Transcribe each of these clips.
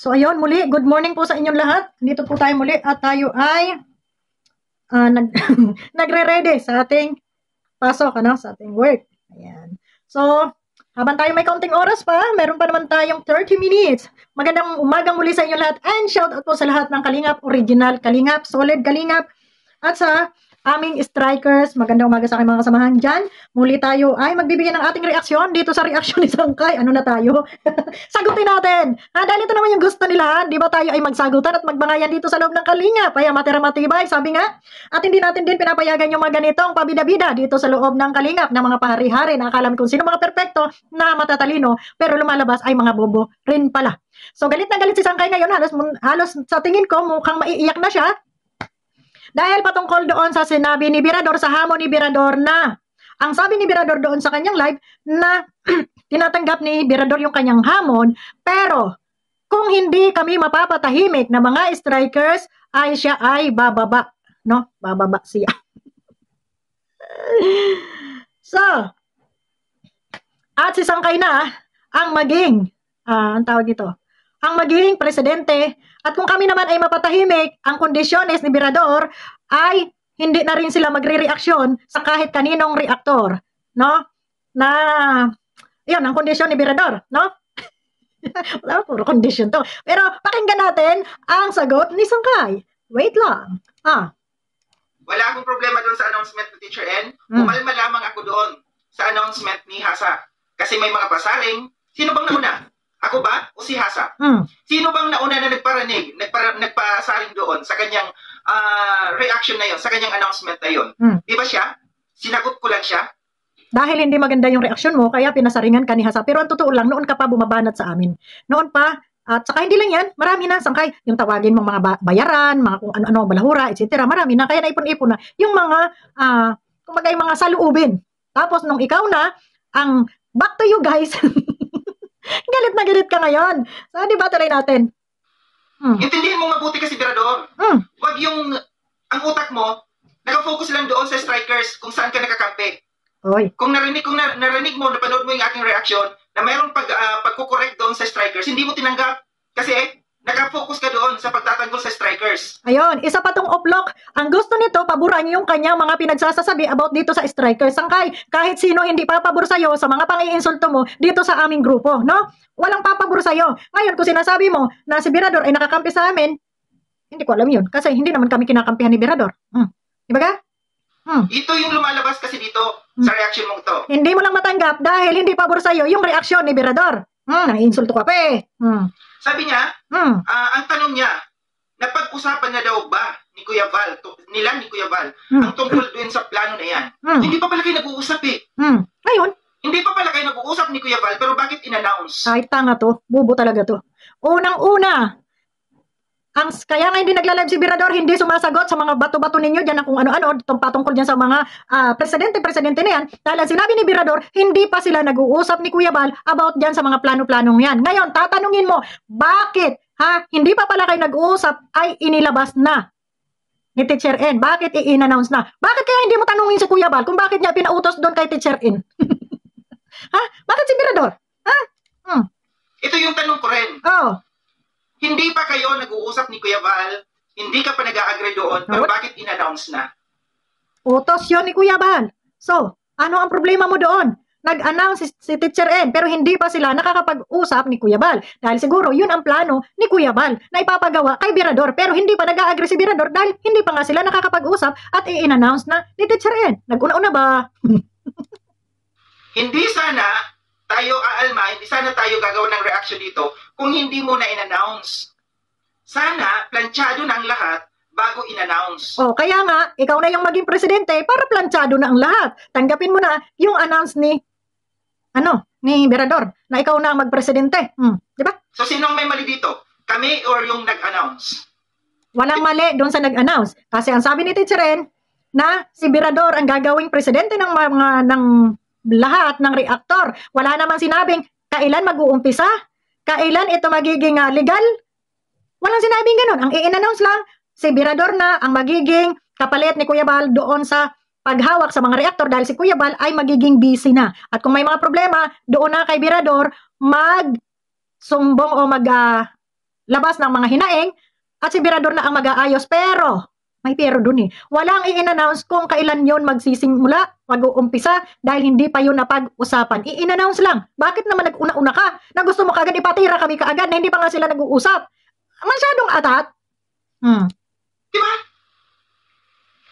So ayun, muli, good morning po sa inyong lahat. Dito po tayo muli at tayo ay nagre-ready sa ating pasok, sa ating work. Ayan. So, habang tayo may kaunting oras pa, meron pa naman tayong 30 minutes. Magandang umagang muli sa inyong lahat and shout out po sa lahat ng Kalingap, original Kalingap, solid Kalingap, at sa aming strikers. Magandang umaga sa aking mga kasamahan dyan. Muli tayo ay magbibigyan ng ating reaksyon dito sa reaksyon ni Sangkay. Ano na tayo? Sagutin natin. Dahil ito naman yung gusto nila. Di ba tayo ay magsagutan at magbangayan dito sa loob ng Kalingap? Kaya matira matibay, sabi nga. At hindi natin din pinapayagan yung mga ganitong pabida-bida dito sa loob ng Kalingap ng mga pahari-hari na akala kung sino mga perpekto na matatalino pero lumalabas ay mga bobo rin pala. So galit na galit si Sangkay ngayon. Halos sa tingin ko mukhang maiiyak na siya. Dahil patungkol doon sa sinabi ni Birador, sa hamon ni Birador na, ang sabi ni Birador doon sa kanyang live na tinatanggap ni Birador yung kanyang hamon, pero kung hindi kami mapapatahimik na mga strikers, ay siya ay bababa. No? Bababa siya. So, at si Sangkay na ang maging, ang tawag dito, ang maging presidente. At kung kami naman ay mapatahimik, ang kondisyones ni Birador ay hindi na rin sila magre-reaksyon sa kahit kaninong reaktor, no? Na, yan, ang kondisyon ni Birador, no? Wala, puro kondisyon to. Pero pakinggan natin ang sagot ni Sangkay. Wait lang. Wala akong problema doon sa announcement ni Teacher N. Umalma lamang ako doon sa announcement ni Hasa. Kasi may mga pasaring, sino bang nauna? Ako ba o si Hasa? Sino bang nauna na nagpasaring doon sa kanyang reaction na yon, sa kanyang announcement na yon? Di ba siya? Sinagot ko lang siya. Dahil hindi maganda yung reaksyon mo, kaya pinasaringan ka ni Hasa. Pero ang totoo lang, noon ka pa bumabanat sa amin. Noon pa, at saka hindi lang yan, marami na, Sangkay, yung tawagin mong mga bayaran, mga kung ano-ano, balahura, etc. Marami na, kaya naipon-ipon na. Yung mga, kumbaga yung mga saluubin. Tapos nung ikaw na, ang back to you guys, galit na galit ka ngayon. So, di ba tuloy natin? Intindihin mo mabuti kasi, Birador. Wag yung, ang utak mo, nakafocus lang doon sa strikers kung saan ka nakakampi. Oy. Kung narinig mo, napanood mo yung aking reaction, na mayroong pagkukorek doon sa strikers, hindi mo tinanggap. Kasi, nakafocus ka doon sa pagtatanggol sa strikers. Ayun, isa pa tong oplok. Ang gusto nito, paboran yung kanyang mga pinagsasasabi about dito sa strikers. Sangkay, kahit sino hindi papabor sa'yo sa mga pang-iinsulto mo dito sa aming grupo, no? Walang papabor sa'yo. Ngayon, kung sinasabi mo na si Birador ay nakakampi sa amin, hindi ko alam yun. Kasi hindi naman kami kinakampihan ni Birador. Di ba ka? Ito yung lumalabas kasi dito sa reaction mong to. Hindi mo lang matanggap dahil hindi pabor sa'yo yung reaksyon ni Birador. Nang-insulto ka pa eh. Sabi niya, ang tanong niya, napag-usapan na daw ba ni Kuya Val, nila ni Kuya Val, ang tungkol doon sa plano na yan? Hindi pa pala kayo nag-uusap eh. Ngayon, hindi pa pala kayo nag-uusap ni Kuya Val, pero bakit in-announce? ay tanga to, bubo talaga to. Unang-una, kaya nga hindi nagla-live si Birador, hindi sumasagot sa mga bato-bato ninyo dyan na kung ano-ano, patungkol dyan sa mga presidente na yan, dahil ang sinabi ni Birador, hindi pa sila nag-uusap ni Kuya Val about dyan sa mga plano-planong yan. Ngayon, tatanungin mo, bakit, hindi pa pala kayo nag-uusap, ay inilabas na ni Teacher N? Bakit i-announce na? Bakit kaya hindi mo tanungin si Kuya Val kung bakit niya pinautos doon kay Teacher N? Bakit si Birador? Ito yung tanong ko rin. Hindi pa kayo nag-uusap ni Kuya Val, hindi ka pa nag-a-agree doon, pero bakit in-announce na? Utos yun ni Kuya Val. So, ano ang problema mo doon? Nag-announce si Teacher N, pero hindi pa sila nakakapag-usap ni Kuya Val. Dahil siguro yun ang plano ni Kuya Val na ipapagawa kay Birador, pero hindi pa nag-a-agree si Birador dahil hindi pa nga sila nakakapag-usap at i-announce na ni Teacher N. Nag-una-una ba? Hindi sana tayo aalma, hindi sana tayo gagawa ng reaction dito kung hindi mo na in-announce. Sana, planchado na ang lahat bago in-announce. Kaya nga, ikaw na yung maging presidente para planchado na ang lahat. Tanggapin mo na yung announce ni Birador, na ikaw na ang magpresidente. Di ba? So, sinong may mali dito? Kami or yung nag-announce? Walang mali doon sa nag-announce. Kasi ang sabi ni Teacher N, na si Birador ang gagawing presidente ng lahat ng reaktor. Wala namang sinabing kailan mag-uumpisa, kailan ito magiging legal. Walang sinabing ganun. Ang i-announce lang, si Birador na ang magiging kapalit ni Kuya Val doon sa paghawak sa mga reaktor dahil si Kuya Val ay magiging busy na. At kung may mga problema, doon na kay Birador mag-sumbong o labas ng mga hinaing at si Birador na ang mag-aayos. Pero, may pero dun eh. Walang i-announce kung kailan yun magsisimula, mag-uumpisa, dahil hindi pa yun napag-usapan. I-announce lang. Bakit naman nag-una-una ka? Na gusto mo kaagad ipatira kami kaagad na hindi pa nga sila nag-uusap? Masyadong atat. Diba?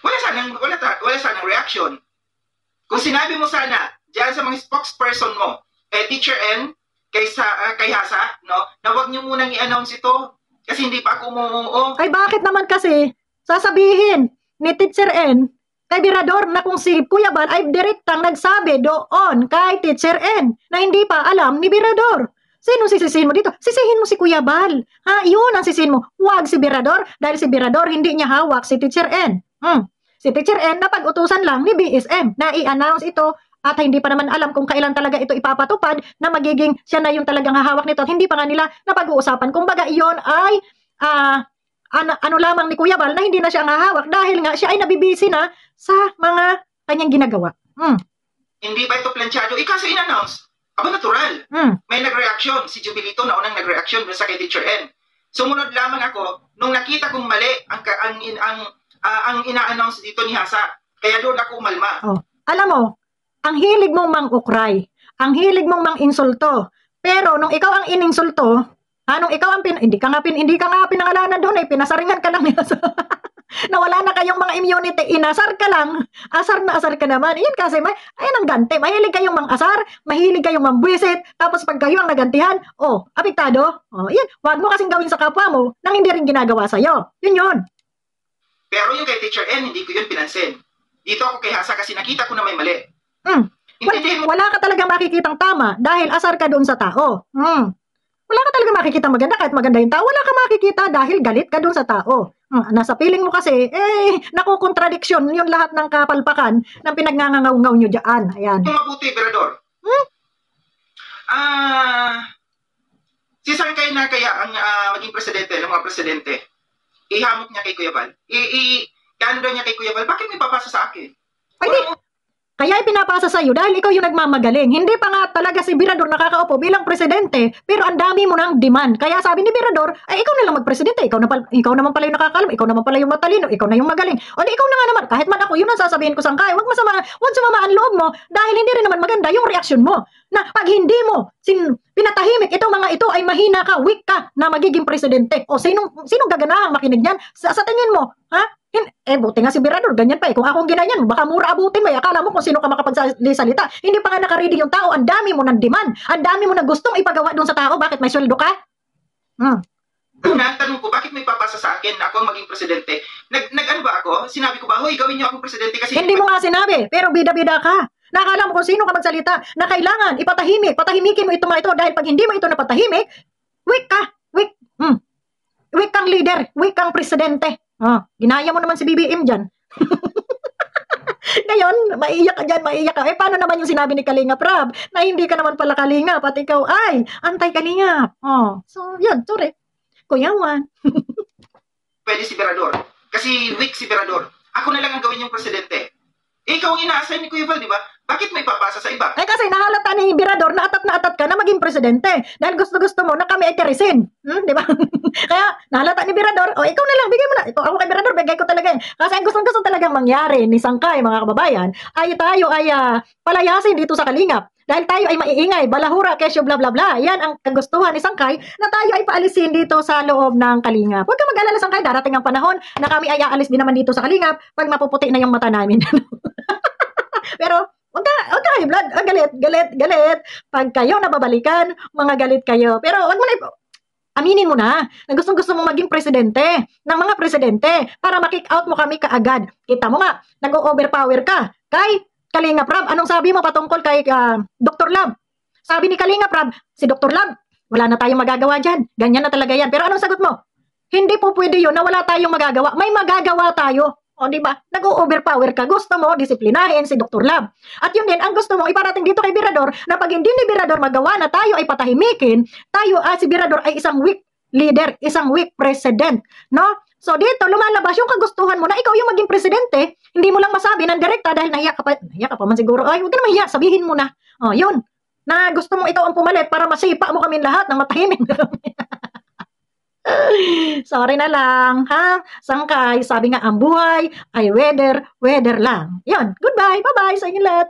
Wala sanang reaction. Kung sinabi mo sana, diyan sa mga spokesperson mo, Teacher N, kay Hasa, no, na wag niyo munang i-announce ito kasi hindi pa ako umuo. Ay bakit naman kasi sasabihin ni Teacher N kay Birador na kung si Kuya Bal ay direktang nagsabi doon kay Teacher N na hindi pa alam ni Birador. Sino sisihin mo dito? Sisihin mo si Kuya Bal. Ha, yun ang sisihin mo. Huwag si Birador dahil si Birador hindi niya hawak si Teacher N. Si Teacher N na pag-utusan lang ni BSM na i-announce ito at hindi pa naman alam kung kailan talaga ito ipapatupad na magiging siya na yung talagang hahawak nito at hindi pa nga nila napag-uusapan. Kumbaga iyon ay ano lamang ni Kuya Bal na hindi na siya ang hahawak dahil nga siya ay nabibisi na sa mga kanyang ginagawa. Hindi ba ito planchado? Kasi in-announce. Aba natural. May nag-reaction. Si Jubilito na unang nag-reaction dun sa kay Teacher N. Sumunod lamang ako nung nakita kong mali ang ina-announce dito ni Hasa. Kaya doon ako umalma. Alam mo, ang hilig mong mang-ukray, ang hilig mong mang-insulto. Pero nung ikaw ang ininsulto, nung ikaw ang hindi ka nga pinangalanan doon pinasaringan ka lang niya. Na wala na kayong mga immunity, inasar ka lang, asar na asar ka naman. Iyan kasi, ayan ang ganti. Mahilig kayong mang-asar, mahilig kayong mang-buwisit, tapos pag kayo ang nagantihan, apektado. Iyan, wag mo kasing gawin sa kapwa mo nang hindi rin ginagawa sa'yo. Yun. Pero yung kay Teacher N, hindi ko yun pinansin. Dito ako kay Hasa kasi nakita ko na may mali. Wala ka talaga makikitang tama dahil asar ka doon sa tao. Wala ka talaga makikita maganda kahit maganda yung tao. Wala ka makikita dahil galit ka doon sa tao. Nasa piling mo kasi, nakukontradiksyon yung lahat ng kapalpakan ng pinagngangaw-ngaw nyo dyan. Ayan. Yung mabuti, Birador. Si Sangkay na kaya ang maging presidente ng mga presidente, ihamok niya kay Kuya Bal. Gano'n niya kay Kuya Bal, bakit may papasa sa akin? Kaya ipinapasa sa iyo dahil ikaw yung nagmamagaling. Hindi pa nga talaga si Birador nakakaupo bilang presidente, pero ang dami mo ng demand. Kaya sabi ni Birador, ikaw na lang magpresidente. Ikaw naman pala yung nakakalam, ikaw naman pala yung matalino, ikaw na yung magaling. O di ikaw na nga naman, kahit man ako, yun ang sasabihin ko Sangkay. Huwag sumama ang loob mo dahil hindi rin naman maganda yung reaksyon mo. Na pag hindi mo pinatahimik, itong mga ito ay mahina ka, weak ka na magiging presidente. O sinong gaganahang makinig niyan? Sa tingin mo, ha? Buti nga si Birador, ganyan pa Kung akong ginanyan, baka mura abutin mo. Akala mo kung sino ka makapagsalita. Hindi pa nga nakaready yung tao. Ang dami mo ng demand. Ang dami mo na gustong ipagawa doon sa tao. Bakit may sweldo ka? Tanong ko, bakit may papasa sa akin na ako maging presidente? Nag-ano ba ako? Sinabi ko ba, hoy, gawin niyo akong presidente kasi... Hindi mo nga sinabi, pero bida-bida ka. Nakakala mo kung sino ka magsalita na kailangan patahimikin mo ito mga ito dahil pag hindi mo ito napatahimik, weak ka. Weak kang leader, weak kang presidente. Ginaya mo naman si BBM dyan. Ngayon, maiiyak ka dyan, maiiyak ka. Paano naman yung sinabi ni Kalingap Rab na hindi ka naman pala Kalingap at ikaw ay anti-Kalingap. So, yun, sorry. Kuya Juan. Pwede si Birador. Kasi weak si Birador. Ako na lang ang gawin yung presidente. Ikaw ang ina-assign ni Kuya Val, di ba? Bakit may papasa sa iba? Kasi nahalata ni Birador na atat ka na maging presidente. Dahil gusto-gusto mo na kami ay tirisin. Di ba? Kaya nahalata ni Birador, ikaw na lang, bigay mo na. Ako kay Birador, bigay ko talaga yan. Kasi ang gusto talagang mangyari ni Sangkay, mga kababayan, ay tayo ay palayasin dito sa Kalingap. Dahil tayo ay maiingay, balahura, kesyo, bla bla bla. Yan ang kagustuhan ni Sangkay na tayo ay paalisin dito sa loob ng Kalingap. Huwag ka mag-alala Sangkay, darating ang panahon na kami ay aalis din naman dito sa Kalingap pag mapuputi na yung mata namin. Pero Huwag ka high blood. Galit. Pag kayo nababalikan, mga galit kayo. Pero wag mo na, aminin mo na gusto mo maging presidente ng mga presidente para makick out mo kami kaagad. Kita mo nga, nag-overpower ka kay Kalingap Rab. Anong sabi mo patungkol kay Dr. Lab? Sabi ni Kalingap Rab, si Dr. Lab, wala na tayong magagawa dyan. Ganyan na talaga yan. Pero anong sagot mo? Hindi po pwede yun na wala tayong magagawa. May magagawa tayo. Di ba? Nag-overpower ka. Gusto mo disiplinahin si Dr. Lab. At yun din, ang gusto mo iparating dito kay Birador na pag hindi ni Birador magawa na tayo ay patahimikin, si Birador ay isang weak leader, isang weak president. No? So dito, lumalabas yung kagustuhan mo na ikaw yung maging presidente, hindi mo lang masabi ng direkta dahil nahiya ka pa man siguro. Ay, huwag ka na mahiya, sabihin mo na. Yun. Na gusto mong ikaw ang pumalit para masipa mo kami lahat ng matahimik. Sorry na lang, ha? Sangkay, sabi nga ang buhay ay weather lang. Yun, goodbye, bye-bye sa inyo lahat.